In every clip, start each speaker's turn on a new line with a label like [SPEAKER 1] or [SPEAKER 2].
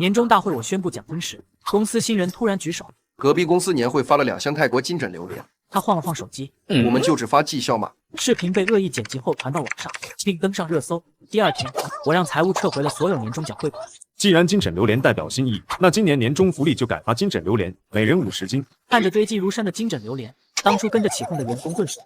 [SPEAKER 1] 年终大会我宣布奖金时，公司新人突然举手，
[SPEAKER 2] 隔壁公司年会发了2箱泰国金枕榴莲，
[SPEAKER 1] 他晃了晃手机，
[SPEAKER 2] 我们就只发绩效码。
[SPEAKER 1] 视频被恶意剪辑后传到网上，并登上热搜。第二天，我让财务撤回了所有年终奖汇款。
[SPEAKER 3] 既然金枕榴莲代表心意，那今年年终福利就改发金枕榴莲，每人50斤。
[SPEAKER 1] 看着堆积如山的金枕榴莲，当初跟着起哄的员工顿时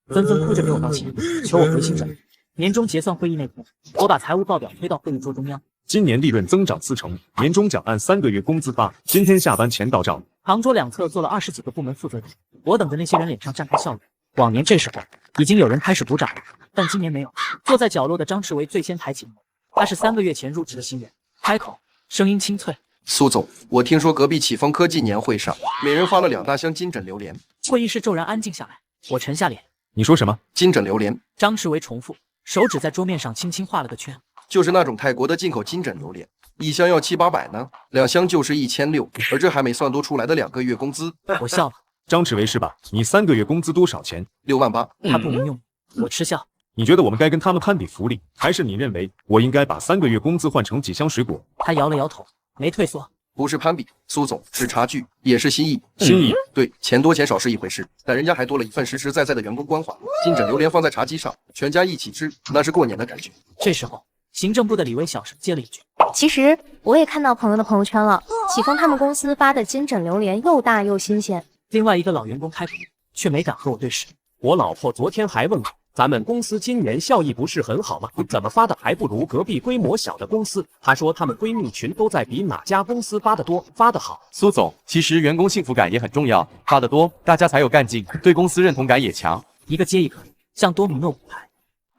[SPEAKER 1] 纷纷哭着给我道歉，求我回心转意。年终结算会议那天，我把财务报表推到会议桌中央。
[SPEAKER 3] 今年利润增长40%，年终奖按3个月工资发，今天下班前到账。
[SPEAKER 1] 旁桌两侧坐了20几个部门负责人，我等着那些人脸上绽开笑容。往年这时候已经有人开始鼓掌了，但今年没有。坐在角落的张志伟最先抬起头，他是3个月前入职的新人，开口声音清脆：“
[SPEAKER 2] 苏总，我听说隔壁启丰科技年会上，每人发了2大箱金枕榴莲。”
[SPEAKER 1] 会议室骤然安静下来，我沉下脸。
[SPEAKER 3] 你说什么？
[SPEAKER 2] 金枕榴莲？
[SPEAKER 1] 张志伟重复，手指在桌面上轻轻画了个圈。
[SPEAKER 2] 就是那种泰国的进口金枕榴莲，1箱要700、800呢，2箱就是1600，而这还没算多出来的2个月工资。
[SPEAKER 1] 我笑了。
[SPEAKER 3] 张志伟是吧？你3个月工资多少钱
[SPEAKER 2] ？6万8。
[SPEAKER 1] 他不明用，我嗤笑。
[SPEAKER 3] 你觉得我们该跟他们攀比福利，还是你认为我应该把3个月工资换成几箱水果？
[SPEAKER 1] 他摇了摇头，没退缩。
[SPEAKER 2] 不是攀比，苏总，是差距，也是心意。
[SPEAKER 3] 心意？
[SPEAKER 2] 对，钱多钱少是一回事，但人家还多了一份实实在在的员工关怀。金枕榴莲放在茶几上，全家一起吃，那是过年的感觉。
[SPEAKER 1] 这时候，行政部的李薇小声接了一句：“
[SPEAKER 4] 其实我也看到朋友的朋友圈了，启丰他们公司发的金枕榴莲又大又新鲜。”
[SPEAKER 1] 另外一个老员工开口，却没敢和我对视。
[SPEAKER 5] 我老婆昨天还问我，咱们公司今年效益不是很好吗？怎么发的还不如隔壁规模小的公司？她说她们闺蜜群都在比哪家公司发的多，发的好。
[SPEAKER 6] 苏总，其实员工幸福感也很重要，发的多，大家才有干劲，对公司认同感也强。
[SPEAKER 1] 一个接一个，像多米诺骨牌。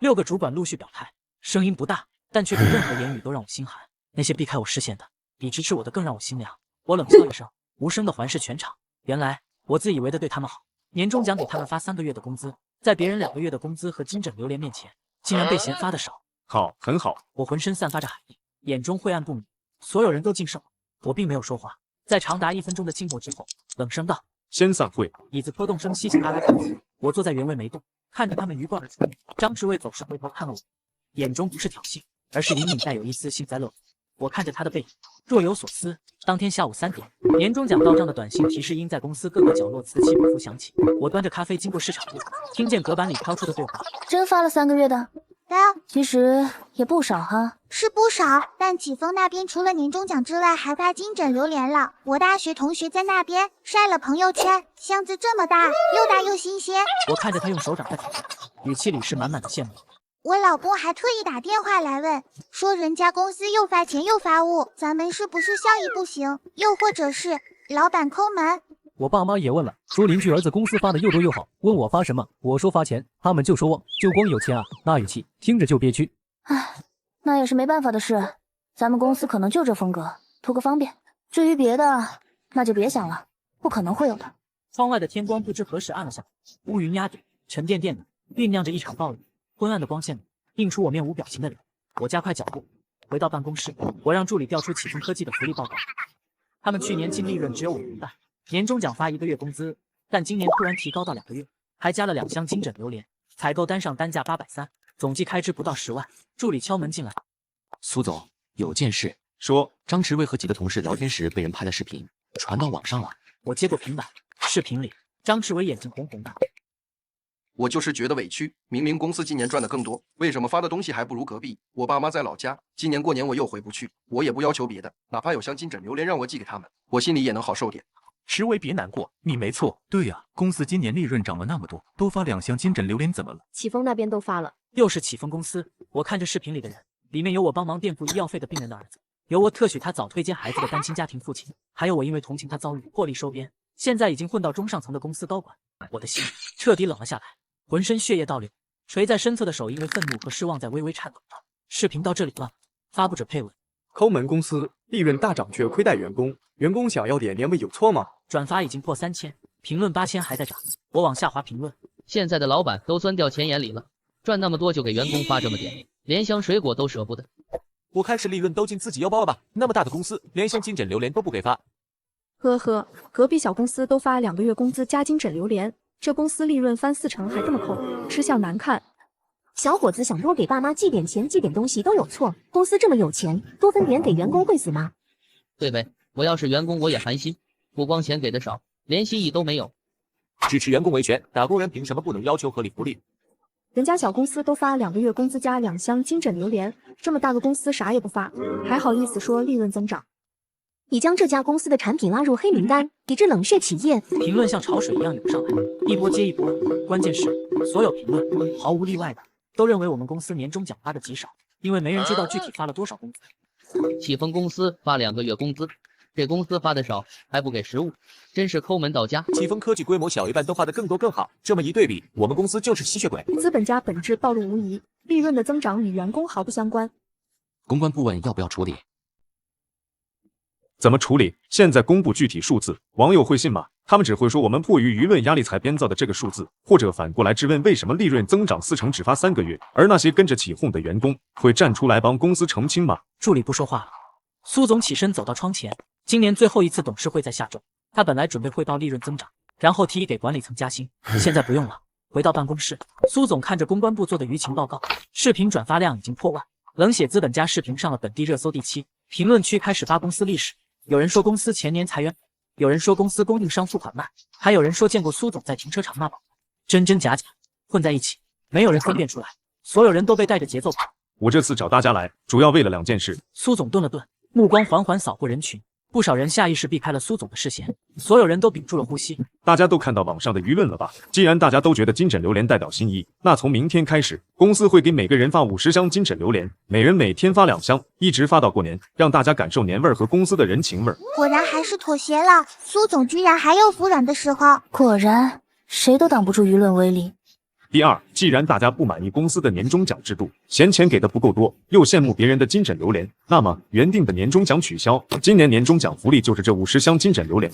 [SPEAKER 1] 6个主管陆续表态，声音不大，但却比任何言语都让我心寒。那些避开我视线的，比支持我的更让我心凉。我冷笑一声，无声的环视全场。原来我自以为的对他们好，年终奖给他们发3个月的工资，在别人2个月的工资和金枕榴莲面前，竟然被嫌发的少。
[SPEAKER 3] 好，很好。
[SPEAKER 1] 我浑身散发着寒意，眼中晦暗不明。所有人都噤声了，我并没有说话。在长达1分钟的静默之后，冷声道：“
[SPEAKER 3] 先散会。”
[SPEAKER 1] 椅子拖动声稀稀拉拉响起，我坐在原位没动，看着他们鱼贯而出。张志伟走势回头看了我，眼中不是挑衅，而是隐隐带有一丝幸灾乐祸。我看着他的背影，若有所思。当天下午3点，年终奖到账的短信提示音在公司各个角落此起彼伏响起。我端着咖啡经过市场部，听见隔板里飘出的对话：“
[SPEAKER 7] 真发了3个月的？其实也不少哈。
[SPEAKER 8] 是不少，但启丰那边除了年终奖之外，还发金枕榴莲了。我大学同学在那边晒了朋友圈，箱子这么大，又大又新鲜。”我看着他用手掌在挑战，语气里是满满的羡慕。我老公还特意打电话来问，说人家公司又发钱又发物，咱们是不是效益不行？又或者是老板抠门？
[SPEAKER 9] 我爸妈也问了，说邻居儿子公司发的又多又好，问我发什么，我说发钱，他们就说旺，就光有钱啊，那语气听着就憋屈。
[SPEAKER 7] 唉，那也是没办法的事，咱们公司可能就这风格，图个方便。至于别的，那就别想了，不可能会有的。
[SPEAKER 1] 窗外的天光不知何时暗了下来，乌云压顶，沉甸甸的，酝酿着一场暴雨。昏暗的光线里，映出我面无表情的脸。我加快脚步，回到办公室，我让助理调出启丰科技的福利报告。他们去年净利润只有5元半，年终奖发1个月工资，但今年突然提高到2个月，还加了2箱金枕榴莲，采购单上单价830，总计开支不到10万。助理敲门进来：“
[SPEAKER 10] 苏总，有件事。”
[SPEAKER 3] 说。
[SPEAKER 10] 张驰威和几个同事聊天时被人拍的视频传到网上了。
[SPEAKER 1] 我接过平板，视频里张志伟眼睛红红的。
[SPEAKER 2] 我就是觉得委屈，明明公司今年赚的更多，为什么发的东西还不如隔壁？我爸妈在老家，今年过年我又回不去，我也不要求别的，哪怕有箱金枕榴莲让我寄给他们，我心里也能好受点。
[SPEAKER 11] 池伟别难过，你没错。对呀，公司今年利润涨了那么多，多发2箱金枕榴莲怎么了？
[SPEAKER 4] 启丰那边都发了。
[SPEAKER 1] 又是启丰公司，我看着视频里的人，里面有我帮忙垫付医药费的病人的儿子，有我特许他早推荐孩子的单亲家庭父亲，还有我因为同情他遭遇破例收编，现在已经混到中上层的公司高管。我的心彻底冷了下来，浑身血液倒流，垂在身侧的手因为愤怒和失望在微微颤抖着。视频到这里了，发布者配文：
[SPEAKER 12] 抠门公司利润大涨却亏待员工，员工想要点年味有错吗？
[SPEAKER 1] 转发已经破3000，评论8000还在涨。我往下滑评论：
[SPEAKER 13] 现在的老板都钻掉钱眼里了，赚那么多就给员工发这么点，连箱水果都舍不得。
[SPEAKER 5] 我看是利润都进自己腰包了吧？那么大的公司，连箱金枕榴莲都不给发。
[SPEAKER 4] 呵呵，隔壁小公司都发2个月工资加金枕榴莲，这公司利润翻40%还这么抠，吃相难看。
[SPEAKER 14] 小伙子想多给爸妈寄点钱寄点东西都有错，公司这么有钱，多分点给员工会死吗？
[SPEAKER 13] 对呗？我要是员工，我也寒心，不光钱给的少，连心意都没有。
[SPEAKER 5] 支持员工维权，打工人凭什么不能要求合理福利？
[SPEAKER 4] 人家小公司都发2个月工资加2箱金枕榴莲，这么大个公司啥也不发，还好意思说利润增长？
[SPEAKER 14] 你将这家公司的产品拉入黑名单，抵制冷血企业。
[SPEAKER 1] 评论像潮水一样涌上来，一波接一波。关键是，所有评论毫无例外的都认为我们公司年终奖发的极少，因为没人知道具体发了多少工资。
[SPEAKER 13] 启丰公司发2个月工资，这公司发的少，还不给实物，真是抠门到家。
[SPEAKER 5] 启丰科技规模小，一半都发的更多更好。这么一对比，我们公司就是吸血鬼。
[SPEAKER 4] 资本家本质暴露无遗，利润的增长与员工毫不相关。
[SPEAKER 10] 公关部问要不要处理？
[SPEAKER 3] 怎么处理？现在公布具体数字，网友会信吗？他们只会说我们迫于舆论压力才编造的这个数字，或者反过来质问为什么利润增长40%只发3个月，而那些跟着起哄的员工会站出来帮公司澄清吗？
[SPEAKER 1] 助理不说话了，苏总起身走到窗前。今年最后一次董事会在下周，他本来准备汇报利润增长，然后提议给管理层加薪，现在不用了。回到办公室，苏总看着公关部做的舆情报告，视频转发量已经破万，冷血资本家视频上了本地热搜第7，评论区开始发公司历史。有人说公司前年裁员，有人说公司供应商付款慢，还有人说见过苏总在停车场骂宝，真真假假混在一起，没有人分辨出来，所有人都被带着节奏跑。
[SPEAKER 3] 我这次找大家来，主要为了2件事。
[SPEAKER 1] 苏总顿了顿，目光缓缓扫过人群，不少人下意识避开了苏总的视线，所有人都屏住了呼吸。
[SPEAKER 3] 大家都看到网上的舆论了吧？既然大家都觉得金枕榴莲代表心意，那从明天开始，公司会给每个人发50箱金枕榴莲，每人每天发2箱，一直发到过年，让大家感受年味儿和公司的人情味儿。
[SPEAKER 8] 果然还是妥协了，苏总居然还有服软的时候。
[SPEAKER 7] 果然，谁都挡不住舆论威力。
[SPEAKER 3] 第二，既然大家不满意公司的年终奖制度，嫌钱给的不够多，又羡慕别人的金枕榴莲，那么原定的年终奖取消，今年年终奖福利就是这50箱金枕榴莲。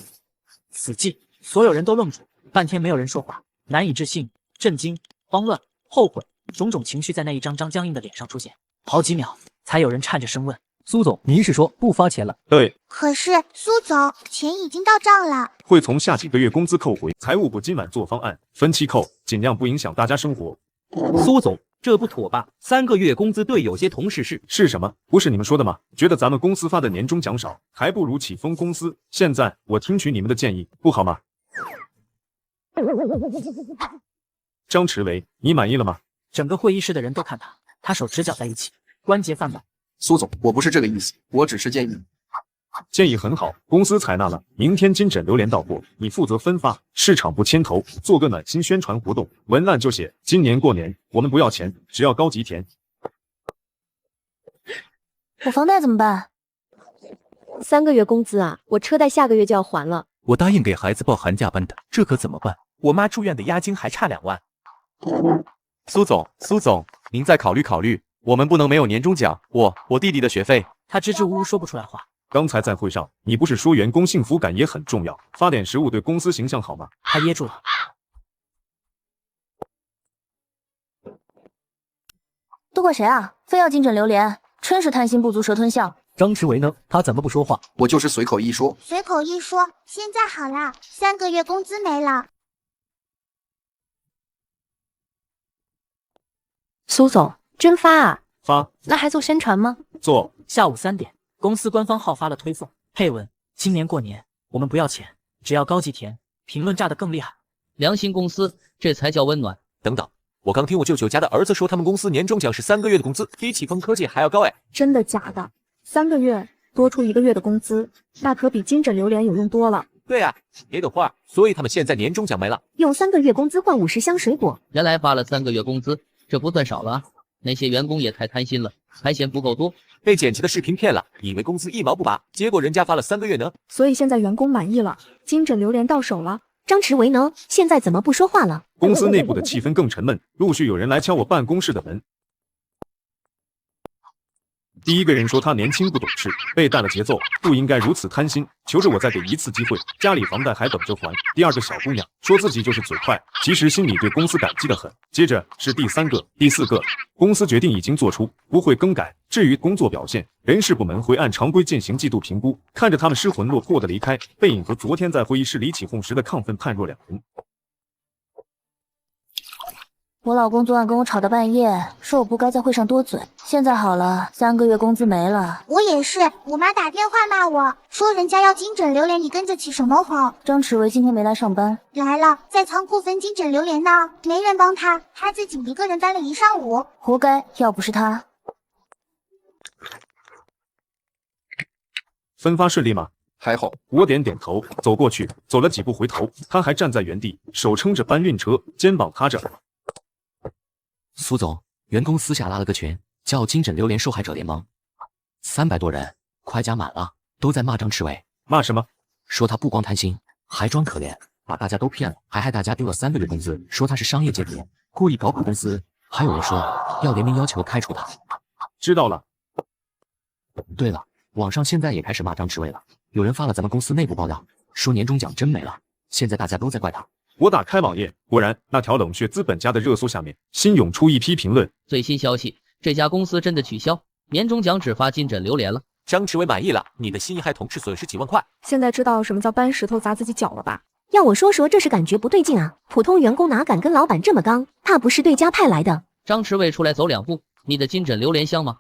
[SPEAKER 1] 死寂，所有人都愣住，半天没有人说话，难以置信、震惊、慌乱、后悔，种种情绪在那一张张僵硬的脸上出现。好几秒，才有人颤着声问：“
[SPEAKER 9] 苏总，您是说不发钱了？”
[SPEAKER 3] 对。
[SPEAKER 8] 可是苏总，钱已经到账了，
[SPEAKER 3] 会从下几个月工资扣回。财务部今晚做方案，分期扣，尽量不影响大家生活。
[SPEAKER 5] 苏总，这不妥吧？3个月工资对有些同事是
[SPEAKER 3] 什么？不是你们说的吗？觉得咱们公司发的年终奖少，还不如启丰公司。现在我听取你们的建议，不好吗？张弛维，你满意了吗？
[SPEAKER 1] 整个会议室的人都看他，他手指绞在一起，关节泛白。
[SPEAKER 2] 苏总，我不是这个意思，我只是建议。
[SPEAKER 3] 建议很好，公司采纳了。明天金枕榴莲到货，你负责分发，市场部牵头，做个暖心宣传活动，文案就写今年过年我们不要钱，只要高级甜。
[SPEAKER 7] 我房贷怎么办
[SPEAKER 14] ？3个月工资啊，我车贷下个月就要还了。
[SPEAKER 11] 我答应给孩子报寒假班的，这可怎么办？
[SPEAKER 5] 我妈住院的押金还差2万。
[SPEAKER 6] 苏总，您再考虑考虑，我们不能没有年终奖，我弟弟的学费。
[SPEAKER 1] 他支支吾吾说不出来话。
[SPEAKER 3] 刚才在会上，你不是说员工幸福感也很重要，发点食物对公司形象好吗？
[SPEAKER 1] 他噎住了。
[SPEAKER 7] 都怪谁啊？非要金枕榴莲，真是贪心不足蛇吞象。
[SPEAKER 9] 张弛维呢？他怎么不说话？
[SPEAKER 2] 我就是随口一说。
[SPEAKER 8] 随口一说，现在好了，3个月工资没了。
[SPEAKER 14] 苏总，真发啊？
[SPEAKER 3] 发。
[SPEAKER 14] 那还做宣传吗？
[SPEAKER 3] 做。
[SPEAKER 1] 下午3点，公司官方号发了推送，配文：今年过年我们不要钱，只要高级甜。评论炸得更厉害。
[SPEAKER 13] 良心公司，这才叫温暖。
[SPEAKER 5] 等等，我刚听我舅舅家的儿子说，他们公司年终奖是3个月的工资，比启丰科技还要高哎。
[SPEAKER 4] 真的假的？3个月多出1个月的工资，那可比金枕榴莲有用多了。
[SPEAKER 5] 对啊，也懂话，所以他们现在年终奖没了，
[SPEAKER 14] 用3个月工资换50箱水果。
[SPEAKER 13] 原来发了3个月工资，这不算少了啊。那些员工也太贪心了，还嫌不够多，
[SPEAKER 5] 被剪辑的视频骗了，以为工资1毛不拔，结果人家发了3个月呢。
[SPEAKER 4] 所以现在员工满意了，金枕榴莲到手了。
[SPEAKER 14] 张弛维呢？现在怎么不说话了？
[SPEAKER 3] 公司内部的气氛更沉闷，陆续有人来敲我办公室的门。第一个人说他年轻不懂事，被带了节奏，不应该如此贪心，求着我再给一次机会，家里房贷还等着还。第二个小姑娘说自己就是嘴快，其实心里对公司感激的很。接着是第3个、第4个，公司决定已经做出，不会更改。至于工作表现，人事部门会按常规进行季度评估。看着他们失魂落魄的离开，背影和昨天在会议室里起哄时的亢奋判若两人。
[SPEAKER 7] 我老公昨晚跟我吵到半夜，说我不该在会上多嘴。现在好了，3个月工资没了。
[SPEAKER 8] 我也是，我妈打电话骂我说人家要金枕榴莲，你跟着起什么哄？
[SPEAKER 7] 张弛维今天没来上班。
[SPEAKER 8] 来了，在仓库分金枕榴莲呢，没人帮他，他自己一个人搬了一上午。
[SPEAKER 7] 活该，要不是他。
[SPEAKER 3] 分发顺利吗？
[SPEAKER 2] 还好。
[SPEAKER 3] 我点点头，走过去，走了几步回头，他还站在原地，手撑着搬运车，肩膀塌着。
[SPEAKER 10] 苏总，原公司下拉了个群，叫金枕榴莲受害者联盟，300多人，快加满了，都在骂张弛维。
[SPEAKER 3] 骂什么？
[SPEAKER 10] 说他不光贪心，还装可怜，把大家都骗了，还害大家丢了3个月工资，说他是商业间谍，故意搞垮公司。还有人说要联名要求开除他。
[SPEAKER 3] 知道了。
[SPEAKER 10] 对了，网上现在也开始骂张弛维了，有人发了咱们公司内部爆料，说年终奖真没了，现在大家都在怪他。
[SPEAKER 3] 我打开网页，果然那条冷血资本家的热搜下面新涌出一批评论。
[SPEAKER 13] 最新消息，这家公司真的取消年终奖，只发金枕榴莲了。
[SPEAKER 6] 张弛维满意了，你的新一害同事损失几万块。
[SPEAKER 4] 现在知道什么叫搬石头砸自己脚了吧？
[SPEAKER 14] 要我说，这是感觉不对劲啊！普通员工哪敢跟老板这么刚？怕不是对家派来的。
[SPEAKER 13] 张弛维出来走2步，你的金枕榴莲香吗？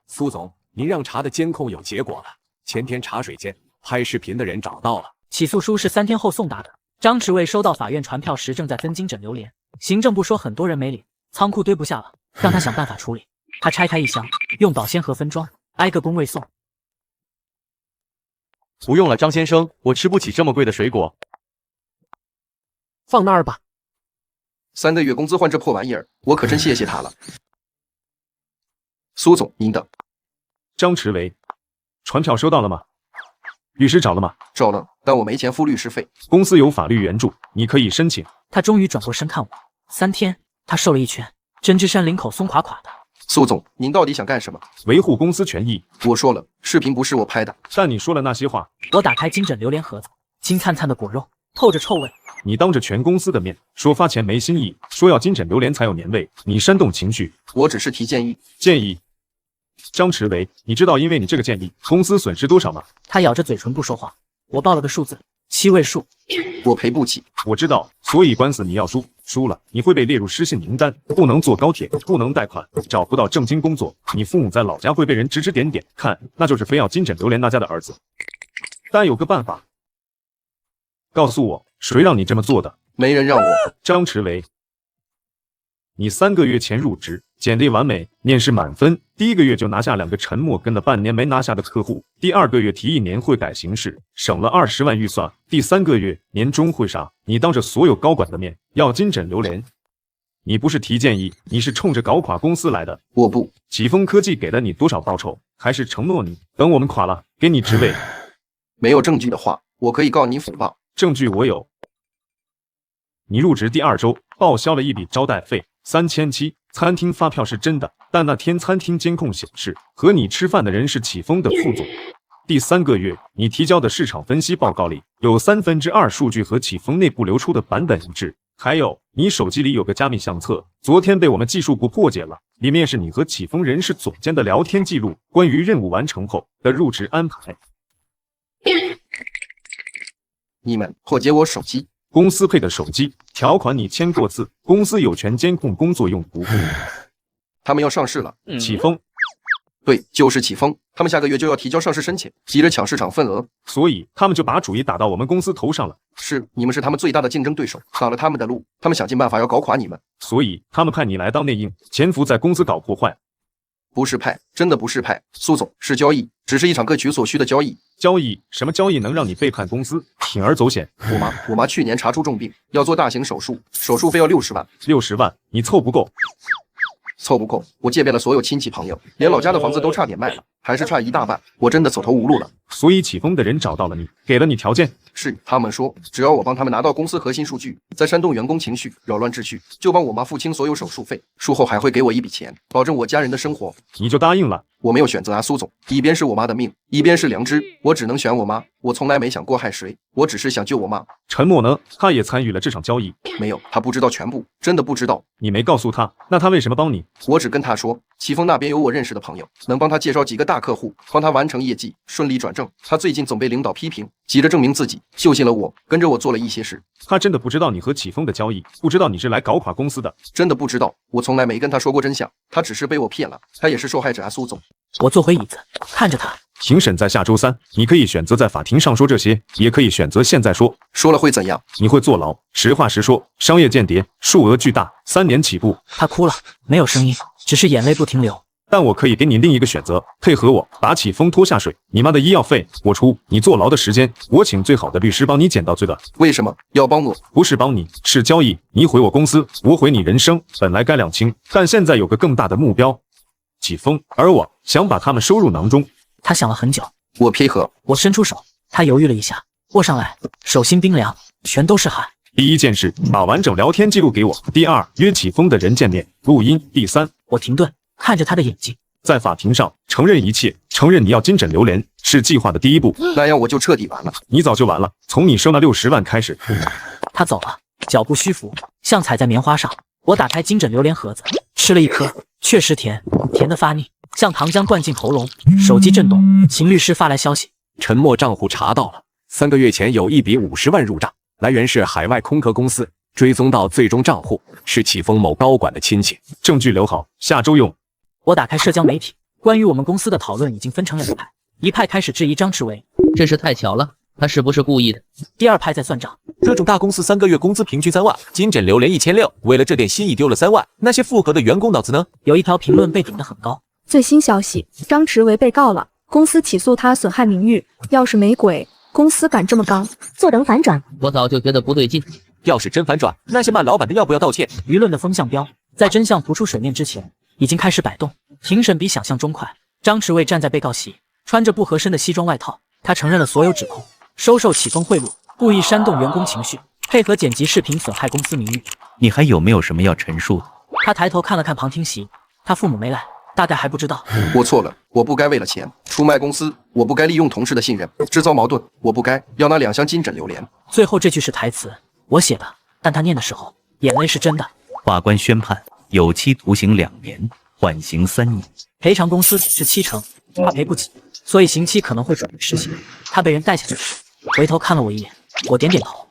[SPEAKER 15] 苏总，您让查的监控有结果了，前天茶水间拍视频的人找到了。
[SPEAKER 1] 起诉书是3天后送达的。张弛维收到法院传票时正在分金枕榴莲，行政部说很多人没领，仓库堆不下了，让他想办法处理。他拆开一箱，用保鲜盒分装，挨个工位送。
[SPEAKER 6] 不用了，张先生，我吃不起这么贵的水果。
[SPEAKER 5] 放那儿吧。
[SPEAKER 2] 3个月工资换这破玩意儿，我可真谢谢他了。苏总，您的。
[SPEAKER 3] 张弛维，传票收到了吗？律师找了吗？
[SPEAKER 2] 找了，但我没钱付律师费。
[SPEAKER 3] 公司有法律援助，你可以申请。
[SPEAKER 1] 他终于转过身看我，3天，他瘦了1圈，针织衫领口松垮垮的。
[SPEAKER 2] 苏总，您到底想干什么？
[SPEAKER 3] 维护公司权益。
[SPEAKER 2] 我说了，视频不是我拍的。
[SPEAKER 3] 但你说了那些话。
[SPEAKER 1] 我打开金枕榴莲盒子，金灿灿的果肉，透着臭味。
[SPEAKER 3] 你当着全公司的面说发钱没新意，说要金枕榴莲才有年味，你煽动情绪。
[SPEAKER 2] 我只是提建议。
[SPEAKER 3] 建议。张弛维，你知道因为你这个建议，公司损失多少吗？
[SPEAKER 1] 他咬着嘴唇不说话。我报了个数字，7位数。
[SPEAKER 2] 我赔不起。
[SPEAKER 3] 我知道，所以官司你要输，输了你会被列入失信名单，不能坐高铁，不能贷款，找不到正经工作。你父母在老家会被人指指点点，看那就是非要金枕榴莲那家的儿子。但有个办法，告诉我谁让你这么做的？
[SPEAKER 2] 没人让我。
[SPEAKER 3] 张弛维，你3个月前入职，简历完美，面试满分，第1个月就拿下2个沉默跟了半年没拿下的客户，第2个月提议年会改形式，省了20万预算，第3个月年终会上，你当着所有高管的面要金枕榴莲。你不是提建议，你是冲着搞垮公司来的。
[SPEAKER 2] 我不。
[SPEAKER 3] 启丰科技给了你多少报酬？还是承诺你等我们垮了给你职位？
[SPEAKER 2] 没有证据的话，我可以告你诽谤。
[SPEAKER 3] 证据我有。你入职第2周报销了一笔招待费3700，餐厅发票是真的，但那天餐厅监控显示和你吃饭的人是启丰的副总。第3个月，你提交的市场分析报告里有2/3数据和启丰内部流出的版本一致，还有你手机里有个加密相册，昨天被我们技术部破解了，里面是你和启丰人事总监的聊天记录，关于任务完成后的入职安排。
[SPEAKER 2] 你们破解我手机？
[SPEAKER 3] 公司配的手机条款你签过字，公司有权监控工作用途。
[SPEAKER 2] 他们要上市了。
[SPEAKER 3] 启丰？
[SPEAKER 2] 对，就是启丰，他们下个月就要提交上市申请，急着抢市场份额，
[SPEAKER 3] 所以他们就把主意打到我们公司头上了。
[SPEAKER 2] 是，你们是他们最大的竞争对手，挡了他们的路，他们想尽办法要搞垮你们，
[SPEAKER 3] 所以他们派你来当内应，潜伏在公司搞破坏。
[SPEAKER 2] 不是派，真的不是派，苏总，是交易，只是一场各取所需的交易。
[SPEAKER 3] 交易？什么交易能让你背叛公司，铤而走险？
[SPEAKER 2] 我妈去年查出重病，要做大型手术，手术费要60万。
[SPEAKER 3] 60万，你凑不够。
[SPEAKER 2] 凑不够，我借遍了所有亲戚朋友，连老家的房子都差点卖了，还是差一大半，我真的走投无路了。
[SPEAKER 3] 所以启丰的人找到了你，给了你条件。
[SPEAKER 2] 是，他们说只要我帮他们拿到公司核心数据，再煽动员工情绪，扰乱秩序，就帮我妈付清所有手术费，术后还会给我一笔钱，保证我家人的生活。
[SPEAKER 3] 你就答应了？
[SPEAKER 2] 我没有选择啊，苏总，一边是我妈的命，一边是良知，我只能选我妈。我从来没想过害谁，我只是想救我妈。
[SPEAKER 3] 陈默呢？他也参与了这场交易？
[SPEAKER 2] 没有，他不知道全部，真的不知道。
[SPEAKER 3] 你没告诉他，那他为什么帮你？
[SPEAKER 2] 我只跟他说，启丰那边有我认识的朋友，能帮他介绍几个大大客户，帮他完成业绩，顺利转正。他最近总被领导批评，急着证明自己，就信了我，跟着我做了一些事。
[SPEAKER 3] 他真的不知道你和启峰的交易，不知道你是来搞垮公司的，
[SPEAKER 2] 真的不知道，我从来没跟他说过真相，他只是被我骗了，他也是受害者啊，苏总。
[SPEAKER 1] 我坐回椅子，看着他。
[SPEAKER 3] 庭审在下周3，你可以选择在法庭上说这些，也可以选择现在说。
[SPEAKER 2] 说了会怎样？
[SPEAKER 3] 你会坐牢。实话实说，商业间谍，数额巨大，3年起步。
[SPEAKER 1] 他哭了，没有声音，只是眼泪不停流。
[SPEAKER 3] 但我可以给你另一个选择，配合我把启峰拖下水，你妈的医药费我出，你坐牢的时间我请最好的律师帮你减到最短。
[SPEAKER 2] 为什么要帮我？
[SPEAKER 3] 不是帮你，是交易。你毁我公司，我毁你人生。本来该两清，但现在有个更大的目标，启峰，而我想把他们收入囊中。
[SPEAKER 1] 他想了很久，
[SPEAKER 2] 我配合。
[SPEAKER 1] 我伸出手，他犹豫了一下，握上来，手心冰凉，全都是汗。
[SPEAKER 3] 第一件事，把完整聊天记录给我。第二，约启峰的人见面，录音。第三，
[SPEAKER 1] 我停顿，看着他的眼睛。
[SPEAKER 3] 在法庭上承认一切，承认你要金枕榴莲是计划的第一步，
[SPEAKER 2] 那样我就彻底完了。
[SPEAKER 3] 你早就完了，从你收那60万开始。
[SPEAKER 1] 他走了，脚步虚浮，像踩在棉花上。我打开金枕榴莲盒子，吃了一颗，确实甜，甜得发腻，像糖浆灌进喉咙。手机震动，秦律师发来消息，
[SPEAKER 15] 沉默账户查到了，3个月前有一笔50万入账，来源是海外空壳公司，追踪到最终账户是启峰某高管的亲戚，
[SPEAKER 3] 证据留好，下周用。
[SPEAKER 1] 我打开社交媒体，关于我们公司的讨论已经分成2派，一派开始质疑张驰维，
[SPEAKER 13] 真是太巧了，他是不是故意的？
[SPEAKER 1] 第二派在算账，
[SPEAKER 6] 这种大公司3个月工资平均3万，金枕榴莲1600，为了这点心意丢了3万，那些复合的员工脑子呢？
[SPEAKER 1] 有一条评论被顶得很高。
[SPEAKER 4] 最新消息，张驰维被告了，公司起诉他损害名誉。要是没鬼，公司敢这么刚？
[SPEAKER 14] 坐等反转。
[SPEAKER 13] 我早就觉得不对劲。
[SPEAKER 6] 要是真反转，那些骂老板的要不要道歉？
[SPEAKER 1] 舆论的风向标在真相浮出水面之前已经开始摆动。庭审比想象中快，张驰维站在被告席，穿着不合身的西装外套，他承认了所有指控，收受启峰贿赂，故意煽动员工情绪，配合剪辑视频损害公司名誉。
[SPEAKER 16] 你还有没有什么要陈述？
[SPEAKER 1] 他抬头看了看旁听席，他父母没来，大概还不知道。
[SPEAKER 2] 我错了，我不该为了钱出卖公司，我不该利用同事的信任制造矛盾，我不该要那2箱金枕榴莲。
[SPEAKER 1] 最后这句是台词，我写的，但他念的时候眼泪是真的。
[SPEAKER 16] 法官宣判有期徒刑2年，缓刑3年，
[SPEAKER 1] 赔偿公司是70%，他赔不起，所以刑期可能会转为实刑。他被人带下去时，回头看了我一眼，我点点头。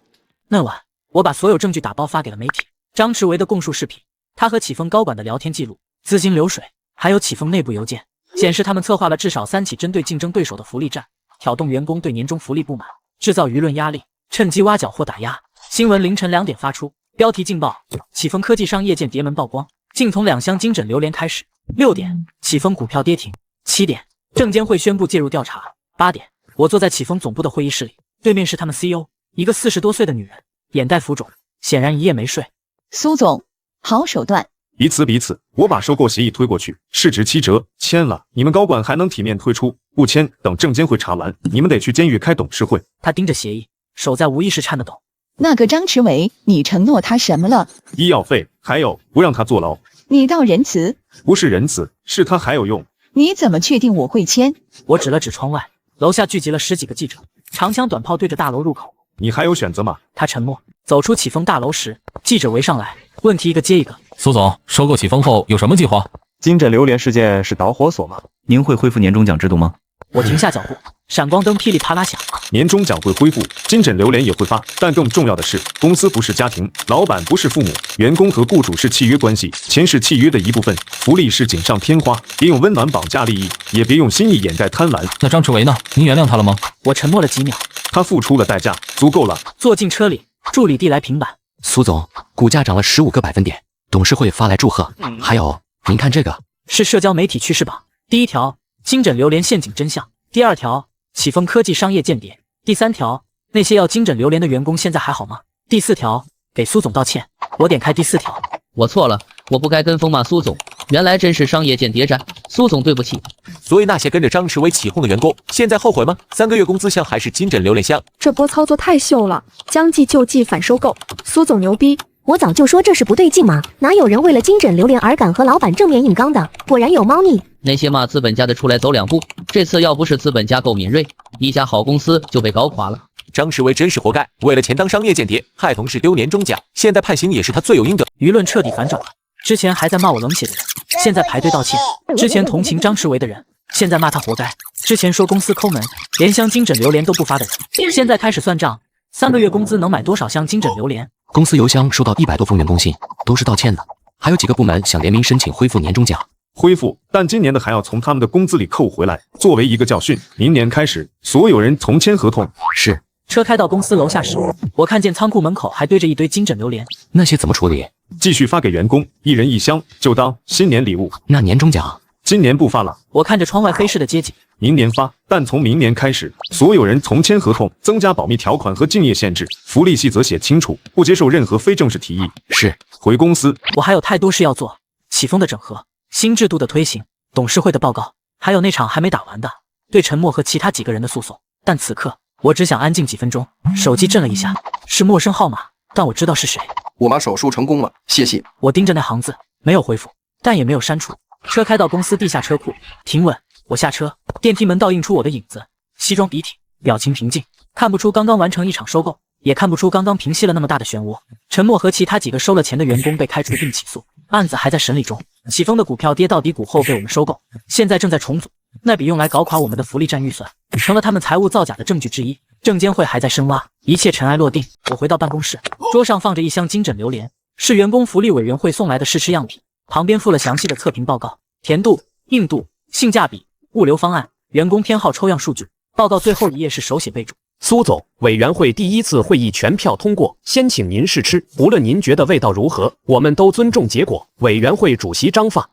[SPEAKER 1] 那晚，我把所有证据打包发给了媒体，张驰维的供述视频，他和启峰高管的聊天记录，资金流水，还有启峰内部邮件，显示他们策划了至少3起针对竞争对手的福利战，挑动员工对年终福利不满，制造舆论压力，趁机挖角或打压。新闻凌晨2点发出，标题劲爆，启峰科技商业间谍门曝光，竟从2箱金枕榴莲开始。6点，启峰股票跌停。7点，证监会宣布介入调查。8点，我坐在启峰总部的会议室里，对面是他们 CEO， 一个40多岁的女人，眼袋浮肿，显然一夜没睡。
[SPEAKER 17] 苏总，好手段。
[SPEAKER 3] 彼此，我把收购协议推过去，市值7折，签了，你们高管还能体面退出，不签，等证监会查完，你们得去监狱开董事会。
[SPEAKER 1] 他盯着协议，手在无意识颤得抖。
[SPEAKER 17] 那个张驰维，你承诺他什么了？
[SPEAKER 3] 医药费，还有不让他坐牢。
[SPEAKER 17] 你倒仁慈。
[SPEAKER 3] 不是仁慈，是他还有用。
[SPEAKER 17] 你怎么确定我会签？
[SPEAKER 1] 我指了指窗外，楼下聚集了10几个记者，长枪短炮对着大楼入口。
[SPEAKER 3] 你还有选择吗？
[SPEAKER 1] 他沉默。走出启峰大楼时，记者围上来，问题一个接一个。
[SPEAKER 18] 苏总，收购启峰后有什么计划？
[SPEAKER 19] 金枕榴莲事件是导火索吗？
[SPEAKER 16] 您会恢复年终奖制度吗？
[SPEAKER 1] 我停下脚步，闪光灯噼里啪啦响。
[SPEAKER 3] 年终奖会恢复，金枕榴莲也会发，但更重要的是，公司不是家庭，老板不是父母，员工和雇主是契约关系，钱是契约的一部分，福利是锦上添花。别用温暖绑架利益，也别用心意掩盖贪婪。
[SPEAKER 18] 那张驰维呢？您原谅他了吗？
[SPEAKER 1] 我沉默了几秒。
[SPEAKER 3] 他付出了代价，足够了。
[SPEAKER 1] 坐进车里，助理递来平板。
[SPEAKER 10] 苏总，股价涨了15个百分点，董事会发来祝贺。还有，您看这个，
[SPEAKER 1] 是社交媒体趋势榜。第1条，金枕榴莲陷阱真相。第2条，启峰科技商业间谍。第3条，那些要金枕榴莲的员工现在还好吗？第4条，给苏总道歉。我点开第4条，
[SPEAKER 13] 我错了，我不该跟风骂苏总，原来真是商业间谍战，苏总对不起。
[SPEAKER 6] 所以那些跟着张驰维起哄的员工，现在后悔吗？3个月工资箱还是金枕榴莲箱？
[SPEAKER 4] 这波操作太秀了，将计就计反收购，苏总牛逼！
[SPEAKER 14] 我早就说这是不对劲嘛，哪有人为了金枕榴莲而敢和老板正面硬刚的？果然有猫腻。
[SPEAKER 13] 那些骂资本家的出来走2步，这次要不是资本家够敏锐，一家好公司就被搞垮了。
[SPEAKER 6] 张驰维真是活该，为了钱当商业间谍，害同事丢年终奖，现在判刑也是他罪有应得。
[SPEAKER 1] 舆论彻底反转了，之前还在骂我冷血的人，现在排队道歉；之前同情张驰维的人，现在骂他活该。之前说公司抠门，连箱金枕榴莲都不发的人，现在开始算账，3个月工资能买多少箱金枕榴莲？
[SPEAKER 10] 公司邮箱收到100多封员工信，都是道歉的。还有几个部门想联名申请恢复年终奖。
[SPEAKER 3] 恢复，但今年的还要从他们的工资里扣回来，作为一个教训。明年开始，所有人重签合同。
[SPEAKER 10] 是。
[SPEAKER 1] 车开到公司楼下时，我看见仓库门口还堆着一堆金枕榴莲，
[SPEAKER 10] 那些怎么处理？
[SPEAKER 3] 继续发给员工，1人1箱，就当新年礼物。
[SPEAKER 10] 那年终奖
[SPEAKER 3] 今年不发了。
[SPEAKER 1] 我看着窗外飞逝的街景，
[SPEAKER 3] 明年发，但从明年开始，所有人重签合同，增加保密条款和竞业限制，福利细则写清楚，不接受任何非正式提议。
[SPEAKER 10] 是。
[SPEAKER 3] 回公司。
[SPEAKER 1] 我还有太多事要做，启丰的整合，新制度的推行，董事会的报告，还有那场还没打完的对陈默和其他几个人的诉讼。但此刻我只想安静几分钟。手机震了一下，是陌生号码，但我知道是谁。
[SPEAKER 2] 我妈手术成功了，谢谢。
[SPEAKER 1] 我盯着那行字，没有回复，但也没有删除。车开到公司地下车库，停稳。我下车，电梯门倒映出我的影子，西装笔挺，表情平静，看不出刚刚完成一场收购，也看不出刚刚平息了那么大的漩涡。陈默和其他几个收了钱的员工被开除并起诉，案子还在审理中。启丰的股票跌到低谷后被我们收购，现在正在重组。那笔用来搞垮我们的福利战预算，成了他们财务造假的证据之一。证监会还在深挖，一切尘埃落定。我回到办公室，桌上放着一箱金枕榴莲，是员工福利委员会送来的试吃样品，旁边附了详细的测评报告，甜度、硬度、性价比、物流方案、员工偏好抽样数据。报告最后一页是手写备注：
[SPEAKER 5] 苏总，委员会第1次会议全票通过，先请您试吃，无论您觉得味道如何，我们都尊重结果。委员会主席张放。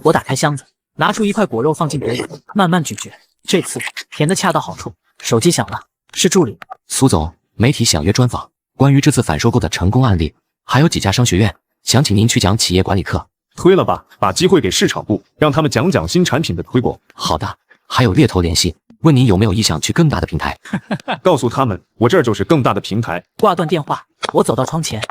[SPEAKER 1] 我打开箱子，拿出一块果肉放进嘴里，慢慢咀嚼，这次甜的恰到好处。手机响了，是助理。
[SPEAKER 10] 苏总，媒体想约专访，关于这次反收购的成功案例，还有几家商学院想请您去讲企业管理课。
[SPEAKER 3] 推了吧，把机会给市场部，让他们讲讲新产品的推广。
[SPEAKER 10] 好的。还有猎头联系，问您有没有意向去更大的平台。
[SPEAKER 3] 告诉他们，我这儿就是更大的平台。
[SPEAKER 1] 挂断电话，我走到窗前，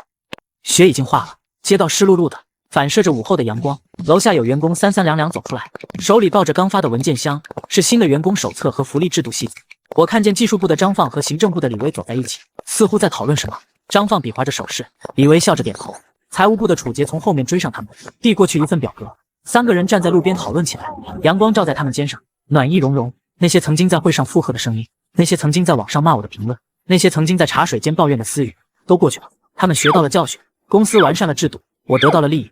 [SPEAKER 1] 雪已经化了，街道湿漉漉的，反射着午后的阳光。楼下有员工三三两两走出来，手里抱着刚发的文件箱，是新的员工手册和福利制度细则。我看见技术部的张放和行政部的李威走在一起，似乎在讨论什么。张放比划着手势，李威笑着点头。财务部的楚杰从后面追上他们，递过去一份表格。3个人站在路边讨论起来，阳光照在他们肩上，暖意融融。那些曾经在会上附和的声音，那些曾经在网上骂我的评论，那些曾经在茶水间抱怨的私语，都过去了。他们学到了教训，公司完善了制度，我得到了利益。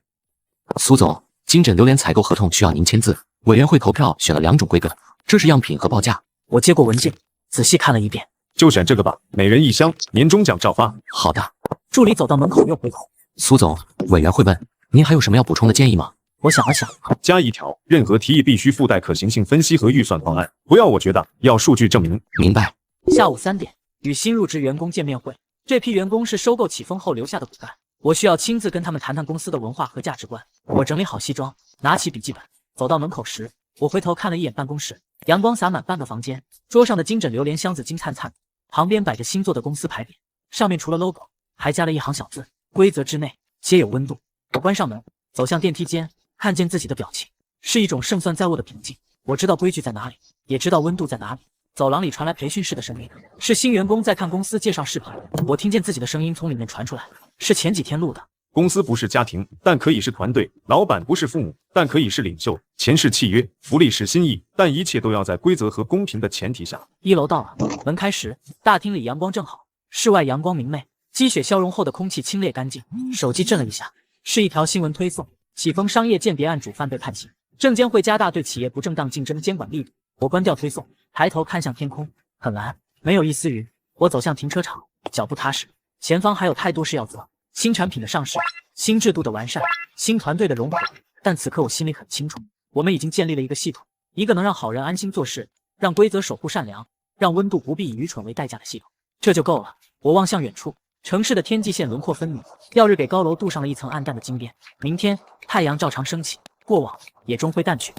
[SPEAKER 10] 苏总，金枕榴莲采购合同需要您签字，委员会投票选了2种规格，这是样品和报价。
[SPEAKER 1] 我接过文件，仔细看了一遍，
[SPEAKER 3] 就选这个吧，每人1箱，年终奖照发。
[SPEAKER 10] 好的。
[SPEAKER 1] 助理走到门口又回头，
[SPEAKER 10] 苏总，委员会问您还有什么要补充的建议吗？
[SPEAKER 1] 我想了想，
[SPEAKER 3] 加1条，任何提议必须附带可行性分析和预算方案，不要我觉得，要数据证明。
[SPEAKER 10] 明白。
[SPEAKER 1] 下午3点，与新入职员工见面会。这批员工是收购启丰后留下的骨干，我需要亲自跟他们谈谈公司的文化和价值观。我整理好西装，拿起笔记本，走到门口时，我回头看了一眼办公室，阳光洒满半个房间，桌上的金枕榴莲箱子金灿灿，旁边摆着新做的公司牌匾，上面除了 logo， 还加了一行小字：规则之内皆有温度。我关上门，走向电梯间，看见自己的表情，是一种胜算在握的平静。我知道规矩在哪里，也知道温度在哪里。走廊里传来培训室的声音，是新员工在看公司介绍视频。我听见自己的声音从里面传出来，是前几天录的。
[SPEAKER 3] 公司不是家庭，但可以是团队；老板不是父母，但可以是领袖。钱是契约，福利是心意，但一切都要在规则和公平的前提下。
[SPEAKER 1] 1楼到了，门开时，大厅里阳光正好，室外阳光明媚，积雪消融后的空气清冽干净。手机震了一下，是一条新闻推送：启丰商业间谍案主犯被判刑，证监会加大对企业不正当竞争监管力度。我关掉推送，抬头看向天空，很蓝，没有一丝云。我走向停车场，脚步踏实，前方还有太多事要做。新产品的上市，新制度的完善，新团队的融合。但此刻我心里很清楚，我们已经建立了一个系统，一个能让好人安心做事，让规则守护善良，让温度不必以愚蠢为代价的系统。这就够了。我望向远处，城市的天际线轮廓分明，耀日给高楼镀上了一层暗淡的金边。明天太阳照常升起，过往也终会淡去。